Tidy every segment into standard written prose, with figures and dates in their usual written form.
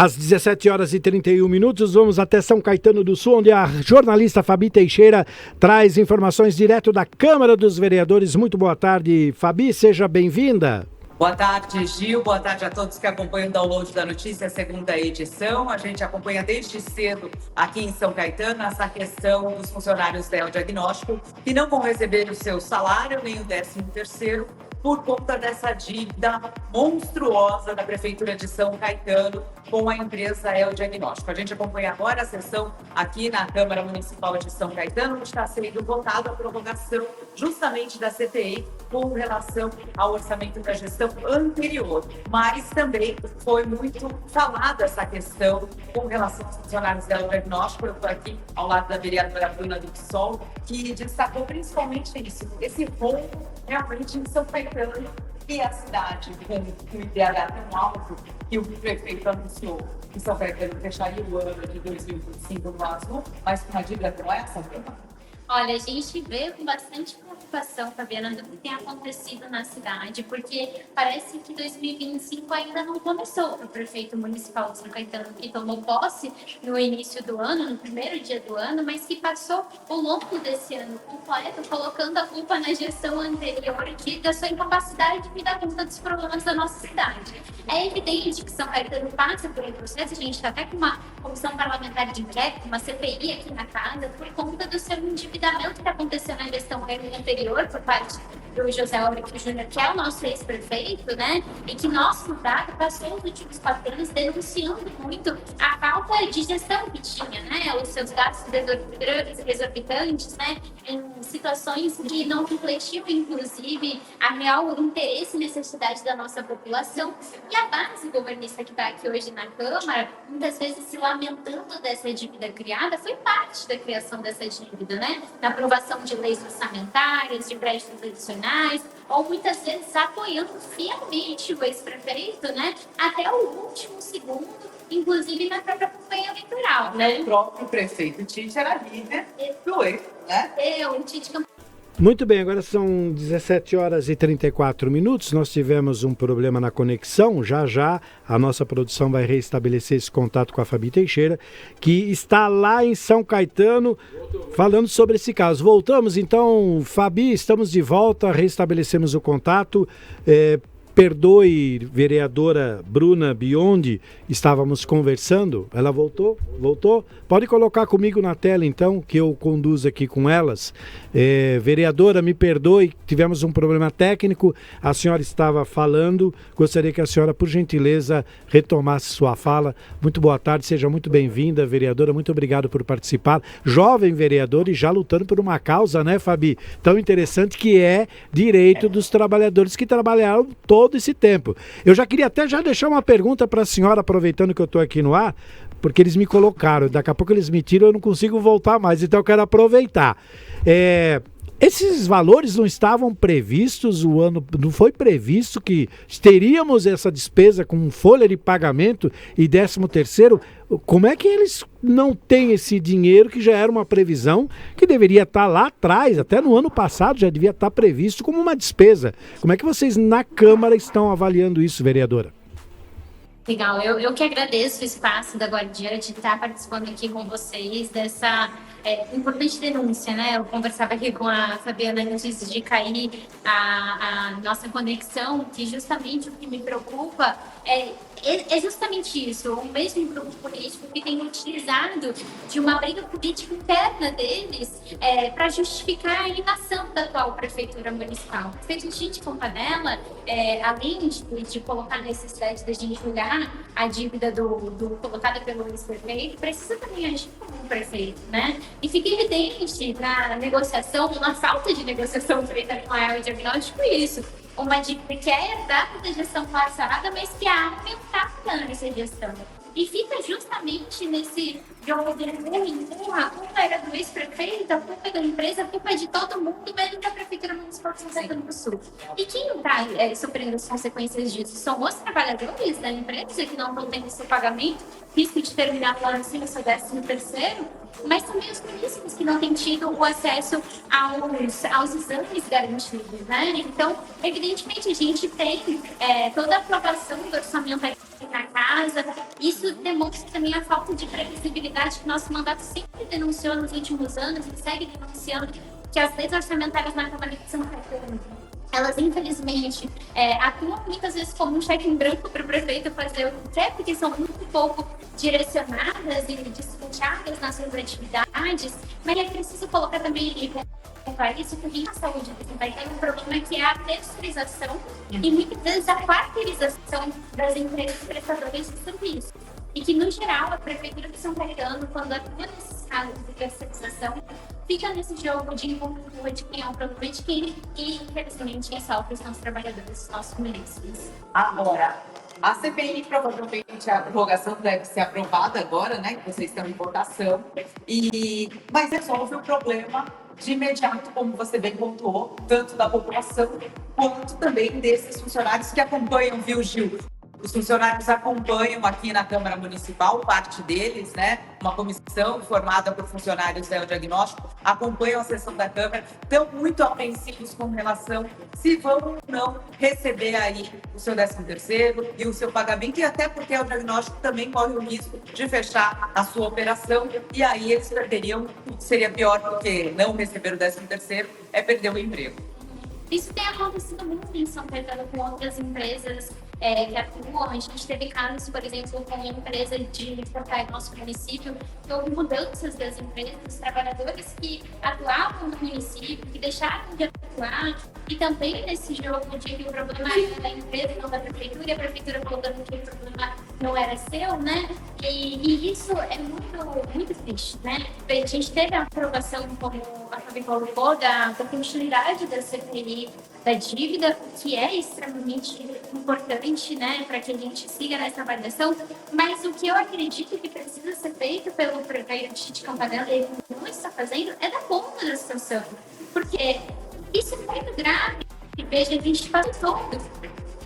Às 17 horas e 31 minutos, vamos até São Caetano do Sul, onde a jornalista Fabi Teixeira traz informações direto da Câmara dos Vereadores. Muito boa tarde, Fabi, seja bem-vinda. Boa tarde, Gil. Boa tarde a todos que acompanham o download da notícia, a segunda edição. A gente acompanha desde cedo aqui em São Caetano essa questão dos funcionários da El Diagnóstico que não vão receber o seu salário nem o 13º por conta dessa dívida monstruosa da Prefeitura de São Caetano com a empresa El Diagnóstico. A gente acompanha agora a sessão aqui na Câmara Municipal de São Caetano, onde está sendo votada a prorrogação justamente da CTI com relação ao orçamento da gestão anterior. Mas também foi muito falada essa questão com relação aos funcionários da El Diagnóstico. Eu estou aqui ao lado da vereadora Bruna do PSOL, que destacou principalmente isso, esse rombo realmente em São Caetano e a cidade, com o IDH tão alto que o prefeito anunciou que São Caetano fecharia o ano de 2025 no azul, mas com uma dívida como essa, Olha, a gente vê com bastante preocupação, Fabiana, do que tem acontecido na cidade, porque parece que 2025 ainda não começou para o prefeito municipal de São Caetano, que tomou posse no início do ano, no primeiro dia do ano, mas que passou o longo desse ano completo colocando a culpa na gestão anterior da sua incapacidade de dar conta dos problemas da nossa cidade. É evidente que São Caetano passa por um processo, a gente está até com uma comissão parlamentar de inquérito, uma CPI aqui na casa, por conta do seu endividamento que está acontecendo na gestão anterior por parte do José Aurico Júnior, que é o nosso ex-prefeito, né? E que nosso mandato passou os últimos 4 anos denunciando muito a falta de gestão que tinha, né? Os seus gastos exorbitantes, né? Em situações que não refletiam, inclusive, a real interesse e necessidade da nossa população. E a base governista que está aqui hoje na Câmara, muitas vezes se lamentando dessa dívida criada, foi parte da criação dessa dívida, né? Na aprovação de leis orçamentárias, de créditos adicionais, ou muitas vezes apoiando fielmente o ex-prefeito, né? Até o último segundo, inclusive na própria campanha eleitoral, né? O próprio prefeito Tite era líder do ex, né? O Tite... Muito bem, agora são 17 horas e 34 minutos, nós tivemos um problema na conexão, já a nossa produção vai reestabelecer esse contato com a Fabi Teixeira, que está lá em São Caetano, falando sobre esse caso. Voltamos então, Fabi, estamos de volta, restabelecemos o contato, perdoe, vereadora Bruna Biondi, estávamos conversando, ela voltou? Pode colocar comigo na tela então, que eu conduzo aqui com elas. Vereadora, me perdoe, tivemos um problema técnico, a senhora estava falando, gostaria que a senhora, por gentileza, retomasse sua fala. Muito boa tarde, seja muito bem-vinda, vereadora, muito obrigado por participar. Jovem vereadora e já lutando por uma causa, né, Fabi? Tão interessante que é direito dos trabalhadores que trabalharam todo esse tempo. Eu já queria até deixar uma pergunta para a senhora, aproveitando que eu estou aqui no ar, porque eles me colocaram, daqui a pouco eles me tiram, eu não consigo voltar mais, então eu quero aproveitar. Esses valores não estavam previstos, não foi previsto que teríamos essa despesa com folha de pagamento e 13º? Como é que eles não têm esse dinheiro, que já era uma previsão que deveria estar lá atrás, até no ano passado já devia estar previsto como uma despesa? Como é que vocês na Câmara estão avaliando isso, vereadora? Legal, eu que agradeço o espaço da Guardiã de estar participando aqui com vocês dessa importante denúncia, né? Eu conversava aqui com a Fabiana antes de cair a nossa conexão, que justamente o que me preocupa é justamente isso, o mesmo grupo político que tem utilizado de uma briga política interna deles para justificar a inação da atual prefeitura municipal. O prefeito Tite Campanella, além de colocar a necessidade da gente julgar a dívida colocada pelo ex-prefeito, precisa também agir como um prefeito, né? E fica evidente na negociação, na falta de negociação feita com a El Diagnóstico, isso. Uma dívida que é herdada da gestão passada, mas que é aumentada nessa gestão. E fica justamente nesse jogo de empurra, a culpa era do ex-prefeito, a culpa é da empresa, a culpa é de todo mundo, menos da Prefeitura Municipal de São Caetano do Sul. E quem está sofrendo as consequências disso são os trabalhadores da empresa que não estão tendo esse pagamento risco de terminar lá em cima, seu 13º, mas também os munícipes que não têm tido o acesso aos exames garantidos, né? Então, evidentemente, a gente tem toda a aprovação do orçamento aqui na casa. Isso demonstra também a falta de previsibilidade que nosso mandato sempre denunciou nos últimos anos e segue denunciando, que as leis orçamentárias na Câmara de São Caetano, elas infelizmente atuam muitas vezes como um cheque em branco para o prefeito fazer o que quer, porque são muito pouco direcionadas e destinadas nas suas atividades, mas é preciso colocar também isso que a saúde vai ter um problema que é a terceirização e muitas vezes a quarteirização das empresas prestadoras de serviços. E que, no geral, a Prefeitura de São Caetano, quando atua nesses casos de terceirização, fica nesse jogo de envoltura de quem é o problema de quem, e, infelizmente, quem sofre são os trabalhadores dos nossos municípios. Agora, a CPI, provavelmente, a prorrogação deve ser aprovada agora, né? Que vocês estão em votação, mas resolve o problema de imediato, como você bem pontuou, tanto da população quanto também desses funcionários que acompanham, viu, Gil? Os funcionários acompanham aqui na Câmara Municipal, parte deles, né? Uma comissão formada por funcionários do diagnóstico, acompanham a sessão da Câmara, estão muito apreensivos com relação se vão ou não receber aí o seu 13º e o seu pagamento, e até porque o diagnóstico também corre o risco de fechar a sua operação, e aí eles perderiam, seria pior porque não receber o 13º é perder o emprego. Isso tem acontecido muito em São Caetano com outras empresas que atuam. A gente teve casos, por exemplo, com uma empresa de portar no nosso município, que houve mudanças das empresas, dos trabalhadores que atuavam no município, que deixaram de atuar, e também nesse jogo de que o problema era da empresa e não da prefeitura, e a prefeitura colocando que o problema não era seu, né? E isso é muito, muito triste, né? A gente teve a aprovação, como a Fabi colocou, da continuidade da CPI da dívida, que é extremamente importante, né, para que a gente siga nessa avaliação, mas o que eu acredito que precisa ser feito pelo prefeito de Campanella, ele não está fazendo, é dar conta da situação, porque isso é muito grave. Veja, a gente passou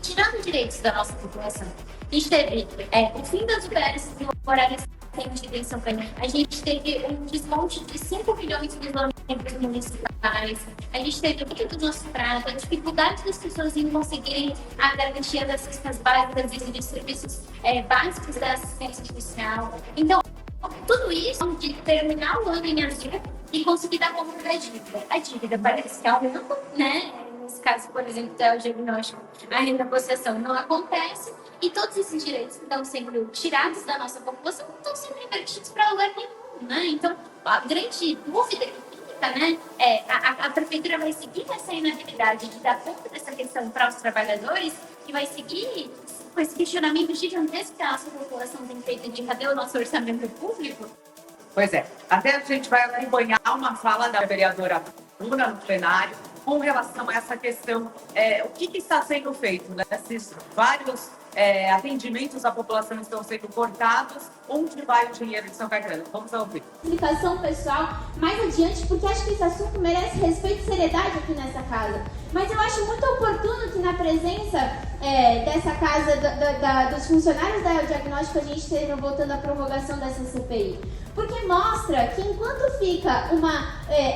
tirando direitos da nossa população. A gente teve o fim das UBS no horário estendido em São Paulo. A gente teve um desmonte de 5 milhões de isolamentos municipais. A gente teve o fim do nosso prazo, a dificuldade das pessoas em conseguirem a garantia das cestas básicas e de serviços básicos da assistência social. Então, tudo isso de terminar o ano em azul e conseguir dar conta da dívida. A dívida parece que aumenta, né? Nesse caso, por exemplo, do diagnóstico, a renegociação não acontece e todos esses direitos que estão sendo tirados da nossa população não estão sendo invertidos para lugar nenhum, né? Então, a grande dúvida que fica, né, a prefeitura vai seguir essa inabilidade de dar conta dessa questão para os trabalhadores e vai seguir com esse questionamento gigantesco que a nossa população tem feito de cadê o nosso orçamento público? Pois é, até a gente vai acompanhar uma fala da vereadora Bruna no plenário com relação a essa questão, o que está sendo feito, né? Esses vários atendimentos à população estão sendo cortados, onde vai o dinheiro de São Caetano? Vamos ouvir. Explicação pessoal mais adiante, porque acho que esse assunto merece respeito e seriedade aqui nessa casa. Mas eu acho muito oportuno que na presença dessa casa, dos funcionários da Diagnóstico, a gente esteja votando a prorrogação dessa CPI. Porque mostra que enquanto fica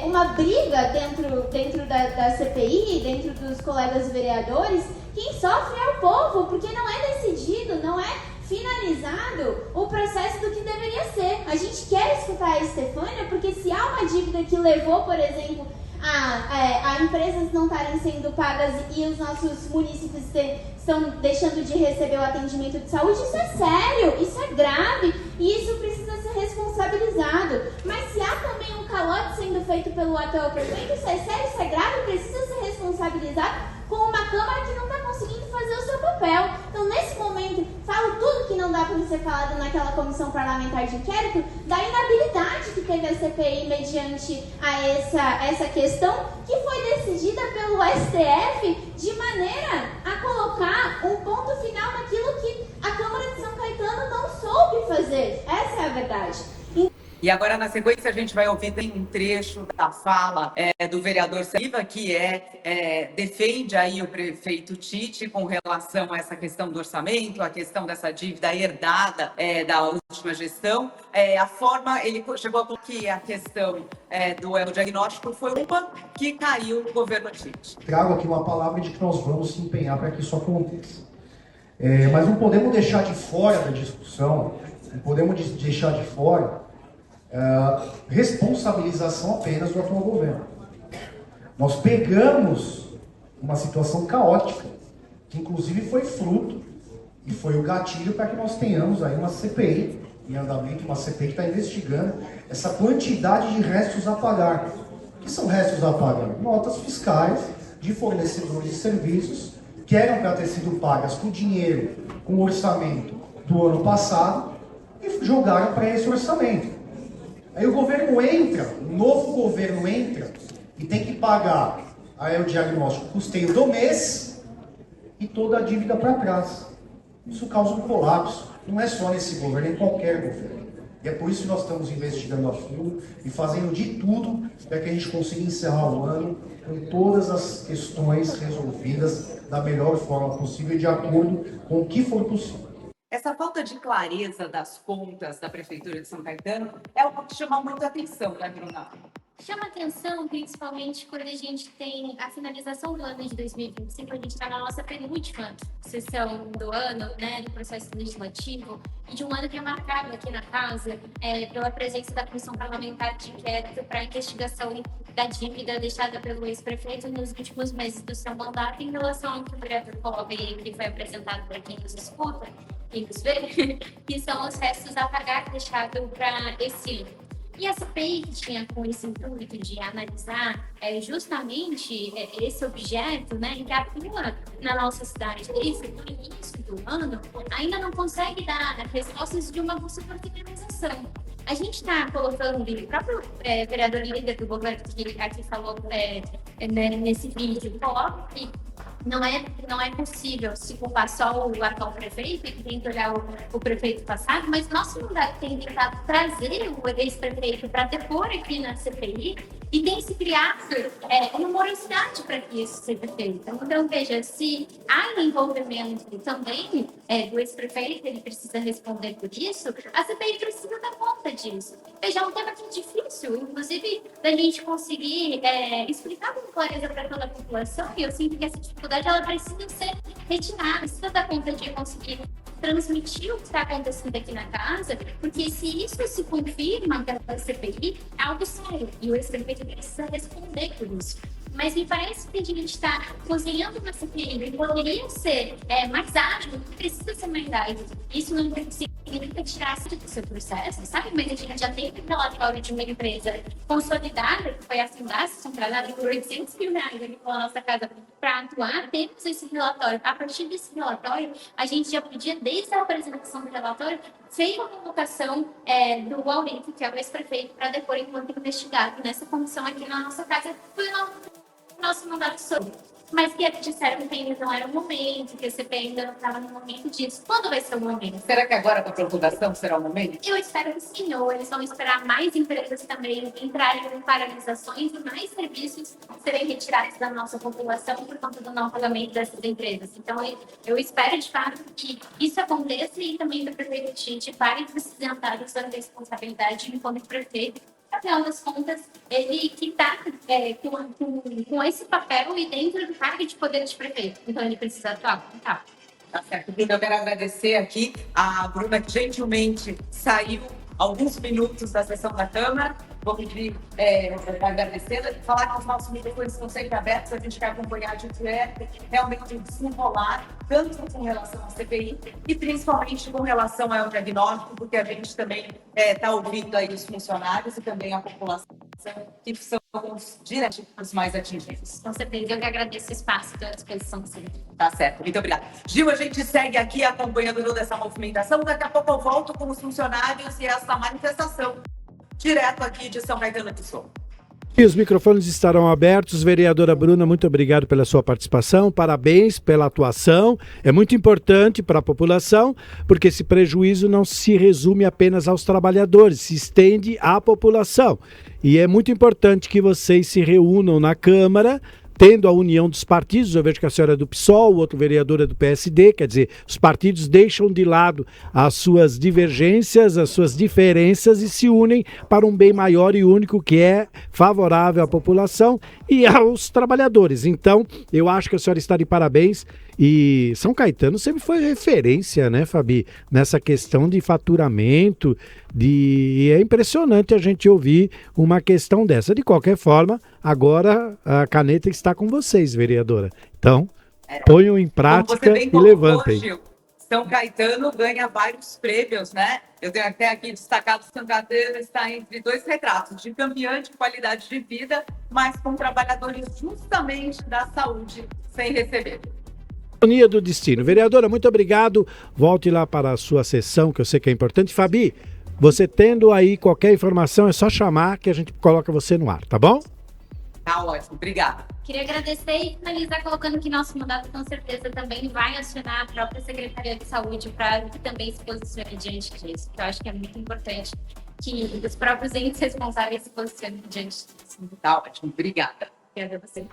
uma briga dentro da CPI, dentro dos colegas vereadores, quem sofre é o povo, porque não é decidido, não é finalizado o processo do que deveria ser. A gente quer escutar a Estefânia, porque se há uma dívida que levou, por exemplo, a empresas não estarem sendo pagas e os nossos municípios estão deixando de receber o atendimento de saúde, isso é sério, isso é grave e isso precisa ser responsabilizado. Mas se há também um calote sendo feito pelo atual prefeito, isso é sério, isso é grave, precisa ser responsabilizado com uma Câmara que não está conseguindo fazer o seu papel. Então, nesse momento, falo tudo que não dá para ser falado naquela comissão parlamentar de inquérito, da inabilidade que teve a CPI mediante a essa questão, que foi decidida pelo STF de maneira a colocar um ponto final naquilo que a Câmara de São Caetano não soube fazer. Essa é a verdade. E agora, na sequência, a gente vai ouvir um trecho da fala do vereador Silva, que defende aí o prefeito Tite com relação a essa questão do orçamento, a questão dessa dívida herdada da última gestão. A forma, ele chegou a falar que a questão do diagnóstico foi uma que caiu no governo Tite. Trago aqui uma palavra de que nós vamos se empenhar para que isso aconteça. Mas não podemos deixar de fora da discussão, não podemos deixar de fora responsabilização apenas do atual governo. Nós pegamos uma situação caótica, que inclusive foi fruto e foi o gatilho para que nós tenhamos aí uma CPI em andamento, uma CPI que está investigando essa quantidade de restos a pagar. O que são restos a pagar? Notas fiscais de fornecedores de serviços que eram para ter sido pagas com dinheiro, com o orçamento do ano passado e jogaram para esse orçamento. Aí o governo entra, o novo governo entra e tem que pagar aí o diagnóstico, o custeio do mês e toda a dívida para trás. Isso causa um colapso. Não é só nesse governo, é em qualquer governo. E é por isso que nós estamos investigando a fundo e fazendo de tudo para que a gente consiga encerrar o ano com todas as questões resolvidas da melhor forma possível e de acordo com o que for possível. Essa falta de clareza das contas da Prefeitura de São Caetano é algo que chama muito a atenção, né, Bruna? Chama atenção, principalmente quando a gente tem a finalização do ano de 2025, a gente está na nossa penúltima sessão do ano, né, do processo legislativo, e de um ano que é marcado aqui na casa pela presença da Comissão Parlamentar de Inquérito para a investigação da dívida deixada pelo ex-prefeito nos últimos meses do seu mandato em relação ao que o vereador coloca aí, que foi apresentado para quem nos escuta, quem nos vê, que são os restos a pagar deixados para esse ano. E a CPI que tinha com esse intuito de analisar justamente esse objeto, né, que atua na nossa cidade desde o início do ano, ainda não consegue dar respostas de uma possível finalização. A gente está colocando, o próprio vereador líder do governo que aqui falou nesse vídeo, coloca que não é possível se culpar só o atual prefeito, que tem que olhar o prefeito passado, mas nosso mandato tem tentado trazer o ex-prefeito para depor aqui na CPI e tem se criado uma morosidade para que isso seja feito. Então, veja, se há envolvimento também do ex-prefeito, ele precisa responder por isso, a CPI precisa dar conta disso. Veja, é um tema que é difícil, inclusive, da gente conseguir explicar com clareza para toda a população, e eu sinto que essa dificuldade ela precisa ser retirada, precisa dar conta de conseguir transmitir o que está acontecendo aqui na casa, porque se isso se confirma pela CPI, é algo sério, e o ex-prefeito precisa responder por isso. Mas me parece que a gente está cozinhando uma CPI que poderia ser mais ágil, precisa ser mais ágil. Isso não significa tirar-se do seu processo, sabe? Mas a gente já tem um relatório de uma empresa consolidada, que foi a Fundaça, contratada por R$800 mil aqui pela nossa casa para atuar. Temos esse relatório. A partir desse relatório, a gente já podia, desde a apresentação do relatório, fez uma convocação do Aurito, que é o ex-prefeito, para depor enquanto investigado nessa comissão aqui na nossa casa. Foi o nosso mandato sobre. Mas que eles disseram que ainda não era o momento, que a CPI ainda não estava no momento disso. Quando vai ser o momento? Será que agora com a prorrogação será o momento? Eu espero que sim, ou eles vão esperar mais empresas também entrarem em paralisações e mais serviços serem retirados da nossa população por conta do não pagamento dessas empresas. Então, eu espero, de fato, que isso aconteça e também que o prefeito Tite pare de se isentar da sua responsabilidade enquanto prefeito. Afinal das contas, ele que está com esse papel e dentro do cargo de poder de prefeito. Então, ele precisa atuar. Tá certo. Eu quero agradecer aqui a Bruna, que gentilmente saiu alguns minutos da sessão da Câmara. Vou pedir agradecê-la e falar que os nossos microfones estão sempre abertos. A gente quer acompanhar de perto, realmente desenrolar, tanto com relação à CPI e principalmente com relação ao diagnóstico, porque a gente também está ouvindo aí os funcionários e também a população, que são os direitos mais atingidos. Com certeza, eu que agradeço o espaço e estou à disposição sempre. Tá certo, muito obrigada. Gil, a gente segue aqui acompanhando toda essa movimentação. Daqui a pouco eu volto com os funcionários e essa manifestação direto aqui de São Caetano do Sul. E os microfones estarão abertos. Vereadora Bruna, muito obrigado pela sua participação, parabéns pela atuação. É muito importante para a população, porque esse prejuízo não se resume apenas aos trabalhadores, se estende à população. E é muito importante que vocês se reúnam na Câmara, tendo a união dos partidos. Eu vejo que a senhora é do PSOL, o outro vereador é do PSD, quer dizer, os partidos deixam de lado as suas divergências, as suas diferenças e se unem para um bem maior e único que é favorável à população e aos trabalhadores. Então, eu acho que a senhora está de parabéns e São Caetano sempre foi referência, né, Fabi, nessa questão de faturamento, e é impressionante a gente ouvir uma questão dessa. De qualquer forma, agora a caneta está com vocês, vereadora. Então, ponham em prática e levantem. Gil, São Caetano ganha vários prêmios, né? Eu tenho até aqui destacado que São Caetano está entre 2 retratos de campeã de qualidade de vida, mas com trabalhadores justamente da saúde sem receber. Sintonia do destino. Vereadora, muito obrigado. Volte lá para a sua sessão, que eu sei que é importante. Fabi, você tendo aí qualquer informação, é só chamar que a gente coloca você no ar, tá bom? Tá ótimo, obrigada. Queria agradecer e finalizar colocando que nosso mandato com certeza também vai acionar a própria Secretaria de Saúde para que também se posicione diante disso. Eu acho que é muito importante que os próprios entes responsáveis se posicionem diante disso. Tá ótimo, obrigada. Obrigada a vocês.